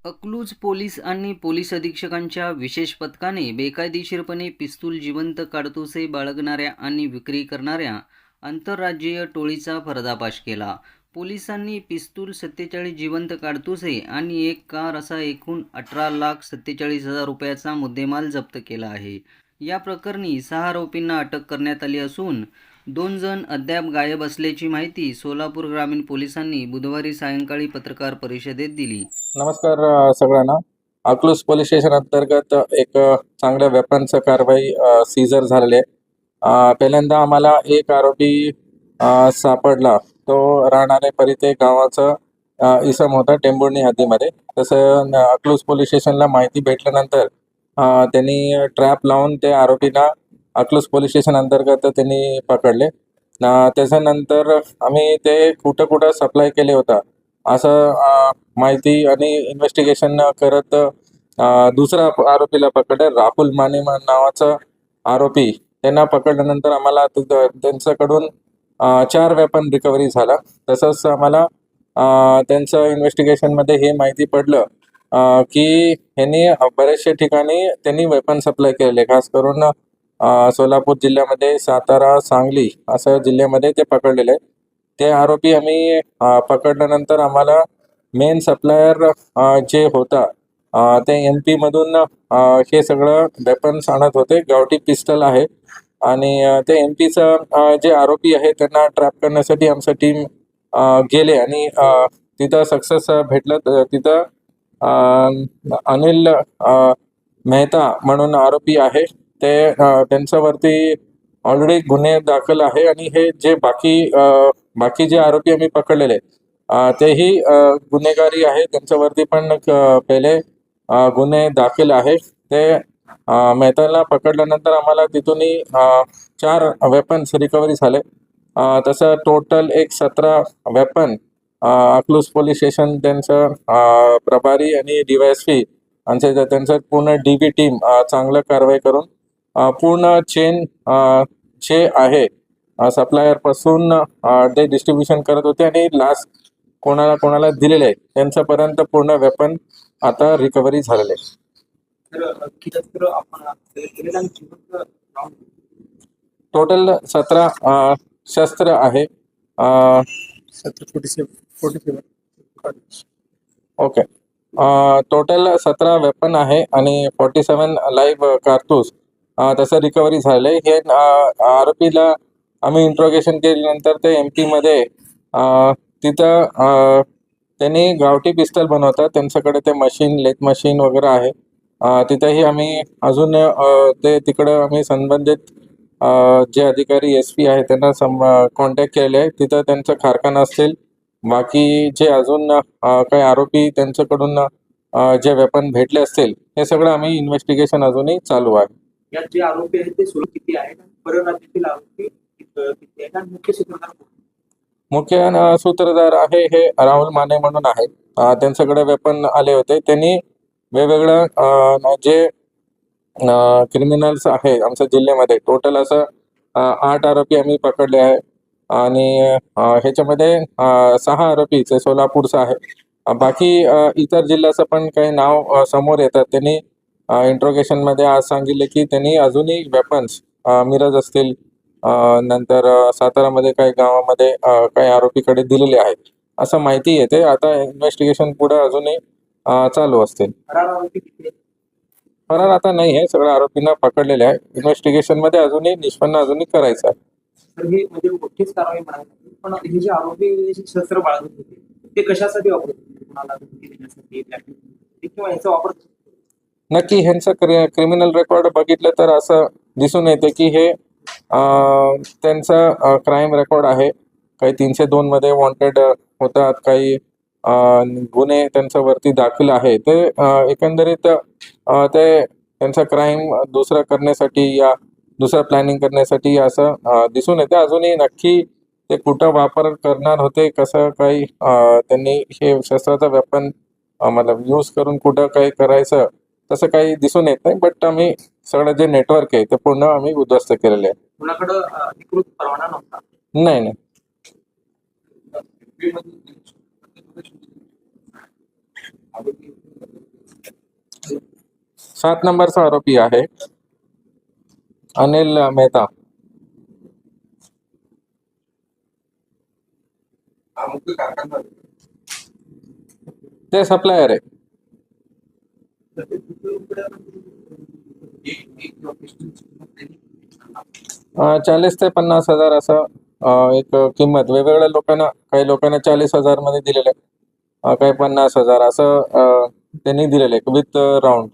Akluj police आणि police अधीक्षकांच्या विशेष पथकाने बेकायदेशीरपणे पिस्तूल जिवंत काडतुसे बाळगणाऱ्या आणि विक्री करणाऱ्या आंतरराज्यीय टोळीचा पर्दाफाश केला. पोलिसांनी पिस्तूल, 47 जिवंत काडतुसे आणि एक कार असा एकूण 18,47,000 रुपयाचा मुद्देमाल जप्त केला आहे. या प्रकरणी 6 आरोपींना अटक करण्यात आली असून 2 जण अद्याप गायब असल्याची माहिती सोलापूर ग्रामीण पोलिसांनी बुधवारी सायंकाळी पत्रकार परिषदेत दिली. नमस्कार सगळ्यांना. अकलूज पोलीस स्टेशन अंतर्गत एक चांगल्या वेपनचं कारवाई सीझर झालेली आहे. पहिल्यांदा आम्हाला एक आरोपी सापडला. तो राहणारे परिते गावाचं इसम होता टेंभुर्णी हद्दीमध्ये. तसं अकलूज पोलीस स्टेशनला माहिती भेटल्यानंतर त्यांनी ट्रॅप लावून ते आरोपीला अकलूज पोलीस स्टेशन अंतर्गत त्यांनी पकडले. त्याच्यानंतर आम्ही ते कुठं कुठं सप्लाय केले होता असं माहिती आणि इन्व्हेस्टिगेशन करत दुसरा आरोपीला पकडलं. राहुल माने नावाचा आरोपी त्यांना पकडल्यानंतर आम्हाला त्यांच्याकडून 4 वेपन रिकव्हरी झाला. तसंच आम्हाला त्यांचं इन्व्हेस्टिगेशनमध्ये हे माहिती पडलं की ह्यांनी बरेचशा ठिकाणी त्यांनी वेपन सप्लाय केलेले, खास करून सोलापूर जिल्ह्यामध्ये, सातारा, सांगली असं जिल्ह्यामध्ये ते पकडलेले. ते आरोपी आम्ही पकडल्यानंतर आम्हाला मेन सप्लायर जे होता ते MP मधून हे सगळं वेपन्स आणत होते. गावठी पिस्टल आहे आणि ते MPचं जे आरोपी आहे त्यांना ट्रॅप करण्यासाठी आमचं टीम गेले आणि तिथं सक्सेस भेटलं. तिथं अनिल मेहता म्हणून आरोपी आहे, ते त्यांच्यावरती ऑलरेडी गुन्हे दाखल आहे आणि हे जे बाकी जे आरोपी आम्ही पकडलेले तेही गुन्हेगारी आहे. त्यांच्यावरती पण पहिले गुन्हे दाखल आहे. ते मेहताला पकडल्यानंतर आम्हाला तिथूनही 4 वेपन्स रिकव्हरी झाले. तसं टोटल एक 17 वेपन अकलूज पोलीस स्टेशन त्यांचं प्रभारी आणि DYSP त्यांचं पूर्ण DB टीम चांगलं कारवाई करून पूर्ण चेन जे आहे सप्लायर पासून ते डिस्ट्रीब्युशन करत होते आणि लास्ट कोणाला दिलेले आहे त्यांच्यापर्यंत पूर्ण वेपन आता रिकव्हरी झालेले आहे. टोटल 17 शस्त्र आहे. ओके. टोटल 17 वेपन आहे आणि 47 लाईव्ह कारतूस तसं रिकव्हरी झाले. हे आरोपीला आम्ही इंट्रोगेशन केल्यानंतर ते MP मध्ये तिथं त्यांनी गावठी पिस्टल बनवतात. त्यांच्याकडे ते लेथ मशीन वगैरे आहे. तिथंही आम्ही अजून ते तिकडं आम्ही संबंधित जे अधिकारी SP आहे त्यांना कॉन्टॅक्ट केलेले आहे. तिथं त्यांचं कारखाना असतील. बाकी जे अजून काही आरोपी त्यांच्याकडून जे वेपन भेटले असतील हे सगळं आम्ही इन्व्हेस्टिगेशन अजूनही चालू आहे. यात जे आरोपी आहेत ते किती आहेत, परराज्यातील आरोपी किती आहेत आणि मुख्य सूत्रधार आहे हे राहुल माने म्हणून आहे. त्यांच्याकडे वेपन आले होते. त्यांनी वेगवेगळ्या जे क्रिमिनल्स आहे आमच्या जिल्ह्यामध्ये टोटल असं 8 आरोपी आम्ही पकडले आहे आणि ह्याच्यामध्ये 6 आरोपी सोलापूरचं आहे. बाकी इतर जिल्ह्याचं पण काही नाव समोर येतात. त्यांनी इंट्रोगेशनमध्ये आज सांगितले की त्यांनी अजूनही वेपन्स मिरज असतील, नंतर सातारामध्ये काही गावामध्ये काही आरोपीकडे दिलेले आहेत असं माहिती येते. आता इन्व्हेस्टिगेशन पुढे अजूनही चालू असतील. फरार आता नाही आहे, सगळ्या आरोपींना पकडलेले आहे. इन्व्हेस्टिगेशन मध्ये अजूनही निष्पन्न अजूनही करायचं आहे. तर हे म्हणजे मोठीच कारवाई म्हणायची, पण हे जे आरोपी शस्त्र बाळगत होते ते कशासाठी वापरत होते? कुणाला धमकी देण्यासाठी किंवा याचा वापर नक्की ह्यांचं क्रिमिनल रेकॉर्ड बघितलं तर असं दिसून येते की हे त्यांचा क्राईम रेकॉर्ड आहे. काही 302 मध्ये वॉन्टेड होतात, काही गुन्हे त्यांच्यावरती दाखल आहे. ते एकंदरीत ते त्यांचा क्राईम दुसरा करण्यासाठी या दुसरं प्लॅनिंग करण्यासाठी असं दिसून येते. अजूनही नक्की ते कुठं वापर करणार होते, कसं काही त्यांनी हे शस्त्राचा वेपन मतलब यूज करून कुठं काही करायचं तसं काही दिसून येत नाही. बट आम्ही सगळं जे नेटवर्क आहे ते पूर्ण आम्ही उद्ध्वस्त केलेले आहे. कुणाकडं अधिकृत परवाना नव्हता? नाही. 7 नंबरचा आरोपी आहे अनिल मेहता. ते सप्लायर आहे. 40 ते 50,000 असं एक किंमत वेगवेगळ्या लोकांना, काही लोकांना 40,000 मध्ये दिलेलं आहे, काही 50,000 असं त्यांनी दिलेलं आहे विथ राऊंड.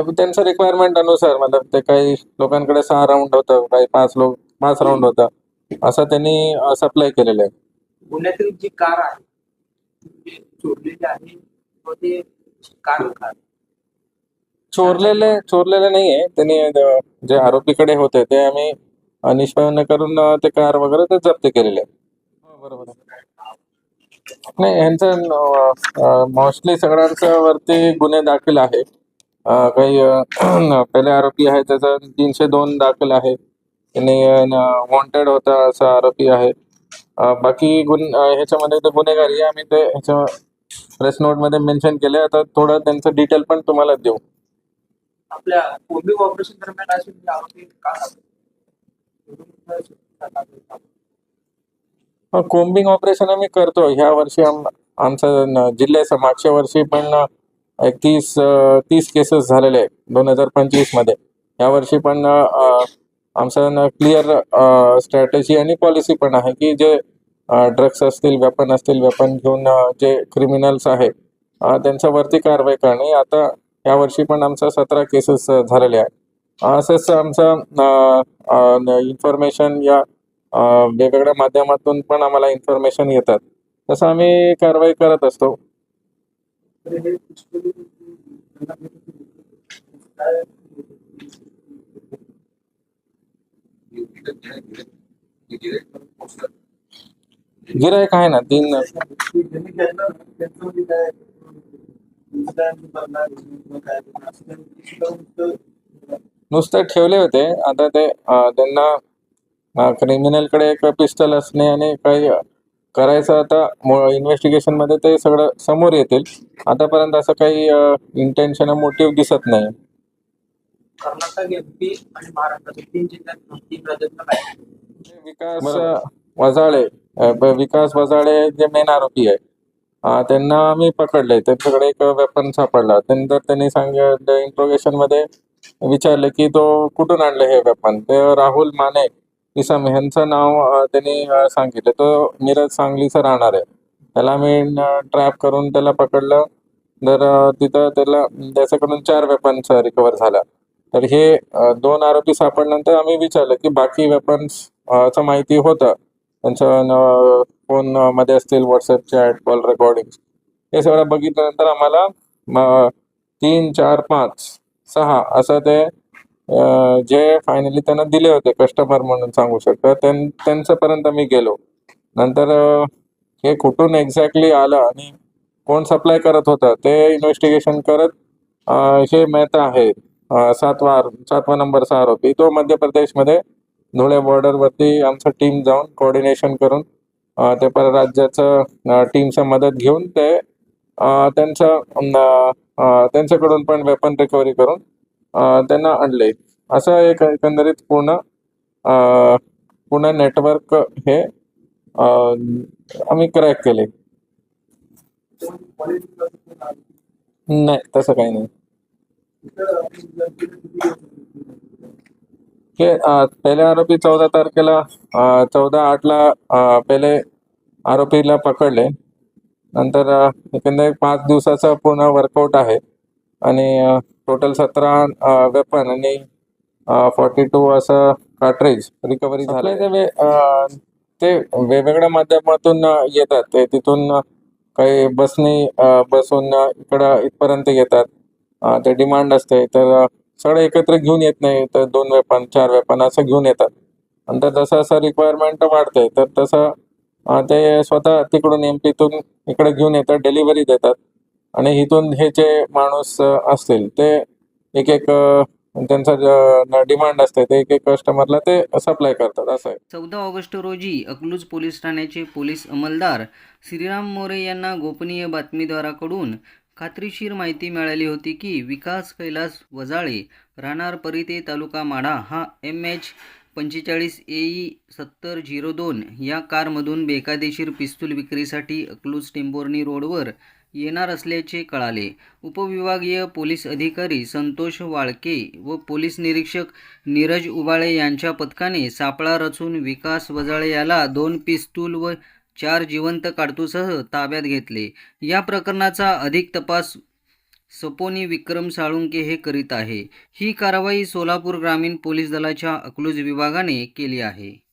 त्यांचं रिक्वायरमेंट अनुसार, मतलब ते काही लोकांकडे 6 राऊंड होतं, काही 5 राऊंड होतं, असं त्यांनी सप्लाय केलेलं आहे. पुण्यातील जी कार आहे ती चोरलेली आहे व ते कार चोरलेले नाहीये त्यांनी. जे आरोपीकडे होते ते आम्ही निष्पन्न करून ते कार वगैरे ते जप्त केलेले आहे. बरोबर आहे. नाही, यांचं मोस्टली सगळ्यांच्या वरती गुन्हे दाखल आहे. काही पहिले आरोपी आहे त्याचा 302 दाखल आहे, आणि वॉन्टेड होता असा आरोपी आहे. बाकी ह्याच्यामध्ये ते गुन्हेगारी आम्ही ते ह्याच्या प्रेस नोट मध्ये मेन्शन केले. आता थोडं त्यांचं डिटेल पण तुम्हाला देऊ. आपल्या कोम्बिंग ऑपरेशन दरम्यान असे आरोपी का कोम्बिंग ऑपरेशन आम्ही करतो. ह्या वर्षी आमचं जिल्ह्याचं मागच्या वर्षी पण एक 30 केसेस झालेले आहेत 2025 मध्ये. या वर्षी पण आमचं क्लिअर स्ट्रॅटेजी आणि पॉलिसी पण आहे की जे ड्रग्स असतील, वेपन असतील, वेपन घेऊन जे क्रिमिनल्स आहे त्यांच्यावरती कारवाई करणे. आता या वर्षी पण आमचा 17 केसेस झालेले आहे. असंच आमचं इन्फॉर्मेशन या वेगवेगळ्या माध्यमातून पण आम्हाला इन्फॉर्मेशन येतात, तसं आम्ही कारवाई करत असतो. गिरायक आहे ना 3. नुसते ठेवले होते. आता ते त्यांना क्रिमिनलकडे एक पिस्टल असणे आणि काही करायचं, आता इन्व्हेस्टिगेशन मध्ये ते सगळं समोर येतील. आतापर्यंत असं काही इंटेन्शन मोटिव्ह दिसत नाही. कर्नाटक, एमपी आणि महाराष्ट्र 3 जिल्ह्यात 3 राज्यात विकास वजाळे जे मेन आरोपी आहे, त्यांना आम्ही पकडले. त्यांच्याकडे एक वेपन सापडला. त्यानंतर त्यांनी सांगितलं इंट्रोगेशन मध्ये विचारलं की तो कुठून आणलं हे वेपन. ते राहुल माने इसम ह्यांचं नाव त्यांनी सांगितलं. तो मिरज सांगलीचा राहणार आहे. त्याला आम्ही ट्रॅप करून त्याला पकडलं. तर तिथं त्याच्याकडून 4 वेपन्स रिकवर झाला. तर हे 2 आरोपी सापडल्यानंतर आम्ही विचारलं की बाकी वेपन्स चं माहिती होतं त्यांच्या फोन मध्ये असतील, व्हॉट्सअप चॅट, कॉल रेकॉर्डिंग, हे सगळं बघितल्यानंतर आम्हाला 3, 4, 5, 6 असं ते जे फायनली त्यांना दिले होते कस्टमर म्हणून सांगू शकतो त्यांच्यापर्यंत मी गेलो. नंतर हे कुठून एक्झॅक्टली आलं आणि कोण सप्लाय करत होतं ते इन्व्हेस्टिगेशन करत हे मेहता आहे 7वा नंबरचा आरोपी. तो मध्य प्रदेशमध्ये धुळे बॉर्डरवरती आमचं टीम जाऊन कोऑर्डिनेशन करून ते परराज्याचं टीमचं मदत घेऊन ते त्यांच्याकडून पण वेपन रिकव्हरी करून त्यांना आणले. असं एक एकंदरीत पूर्ण नेटवर्क हे आम्ही क्रॅक केले. नाही, तसं काही नाही. हे पहिले आरोपी 14 तारखेला 14/8ला पहिले आरोपीला पकडले. नंतर एकंदरीत 5 दिवसाचा पूर्ण वर्कआउट आहे आणि टोटल 17 वेपन आणि 42 असं कार्ट्रेज रिकव्हरी झाले. ते वेगवेगळ्या माध्यमातून येतात. ते तिथून काही बसून इथपर्यंत येतात. ते डिमांड असते, तर सगळं एकत्र घेऊन येत नाही. तर 2 वेपन, 4 वेपन असं घेऊन येतात. नंतर जसं रिक्वायरमेंट वाढते तर तसं ते स्वतः तिकडून एमपीतून इकडे घेऊन येतात, डिलिव्हरी देतात. आणि इथून हे जे माणूस असतील ते एक त्यांचा डिमांड असते, ते एक कस्टमरला ते सप्लाय करतात. असं आहे. 14 ऑगस्ट रोजी अकलूज पोलीस ठाण्याचे पोलीस अंमलदार श्रीराम मोरे यांना गोपनीय बातमीदाराकडून खात्रीशीर माहिती मिळाली होती की विकास कैलास वजाळे राहणार परिते तालुका माढा हा MH45 AE 7002 या कारमधून बेकायदेशीर पिस्तूल विक्रीसाठी अकलूज टेंभुर्णी रोडवर येणार असल्याचे कळाले. उपविभागीय पोलीस अधिकारी संतोष वाळके व पोलीस निरीक्षक नीरज उबाळे यांच्या पथकाने सापळा रचून विकास वजाळे याला 2 पिस्तूल व 4 जिवंत काडतूसह ताब्यात घेतले. या प्रकरणाचा अधिक तपास सपोनी विक्रम साळुंके हे करीत आहे. ही कारवाई सोलापूर ग्रामीण पोलीस दलाच्या अकलूज विभागाने केली आहे.